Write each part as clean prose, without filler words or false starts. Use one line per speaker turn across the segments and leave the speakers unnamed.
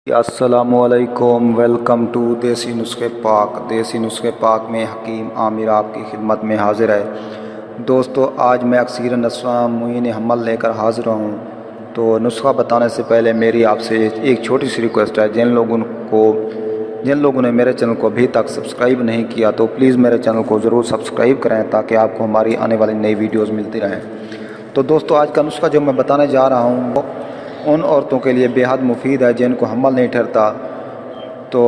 السلام علیکم، welcome to دیسی نسخے پاک۔ دیسی نسخے پاک میں حکیم عامر آپ کی خدمت میں حاضر ہے۔ دوستو، آج میں اکثیر نسخہ معین حمل لے کر حاضر ہوں۔ تو نسخہ بتانے سے پہلے میری آپ سے ایک چھوٹی سی ریکویسٹ ہے، جن لوگوں نے میرے چینل کو ابھی تک سبسکرائب نہیں کیا تو پلیز میرے چینل کو ضرور سبسکرائب کریں تاکہ آپ کو ہماری آنے والی نئی ویڈیوز ملتی رہیں۔ تو دوستو، آج کا نسخہ جو میں بتانے جا رہا ہوں وہ ان عورتوں کے لیے بے حد مفید ہے جن کو حمل نہیں ٹھہرتا، تو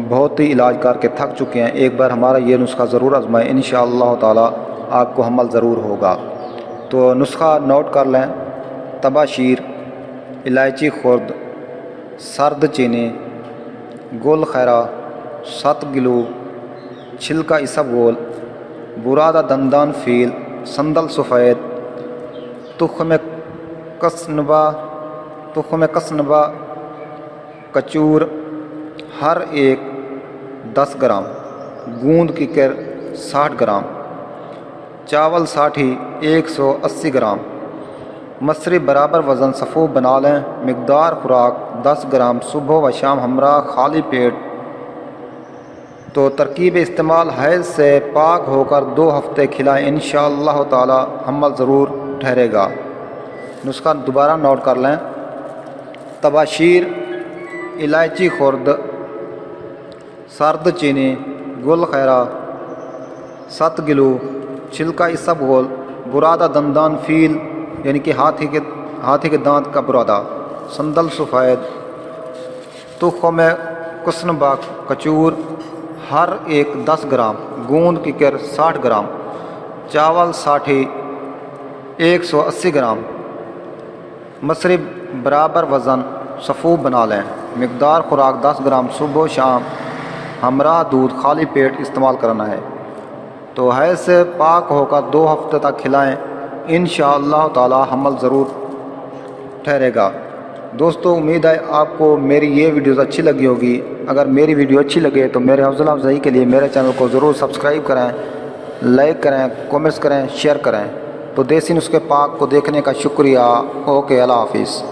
بہت ہی علاج کر کے تھک چکے ہیں۔ ایک بار ہمارا یہ نسخہ ضرور آزمائیں، انشاءاللہ تعالی آپ کو حمل ضرور ہوگا۔ تو نسخہ نوٹ کر لیں: تباشیر، الائچی خرد، سرد چینی، گل خیرہ، 7 گلو، چھلکا اسبگول، برادہ دندان فیل، سندل سفید، تخم کسنبا، کچور ہر ایک 10 گرام، گوند کی کر 60 گرام، چاول ساٹھی 180 گرام، مصری برابر وزن صفوف بنا لیں۔ مقدار خوراک 10 گرام صبح و شام ہمراہ خالی پیٹ۔ تو ترکیب استعمال: حیض سے پاک ہو کر 2 ہفتے کھلائیں، انشاءاللہ تعالی حمل ضرور ٹھہرے گا۔ نسخہ دوبارہ نوٹ کر لیں: تباشیر، الائچی خرد، سرد چینی، گل خیرہ 7 گلو، چھلکا اسبگول، برادہ دندان فیل یعنی کہ ہاتھی کے دانت کا برادہ، سندل سفید، تخم کسنبا کچور ہر ایک 10 گرام، گوند کی کر 60 گرام، چاول ساٹھی 180 گرام، مصری برابر وزن صفوف بنا لیں۔ مقدار خوراک 10 گرام صبح و شام ہمراہ دودھ خالی پیٹ استعمال کرنا ہے۔ تو حیض سے پاک ہو کر 2 ہفتے تک کھلائیں، انشاءاللہ تعالی حمل ضرور ٹھہرے گا۔ دوستو، امید ہے آپ کو میری یہ ویڈیوز اچھی لگی ہوگی۔ اگر میری ویڈیو اچھی لگے تو میرے حوصلہ افزائی کے لیے میرے چینل کو ضرور سبسکرائب کریں، لائک کریں، کمنٹس کریں، شیئر کریں۔ تو دیسی نسخے پاک کو دیکھنے کا شکریہ۔ اوکے، اللہ حافظ۔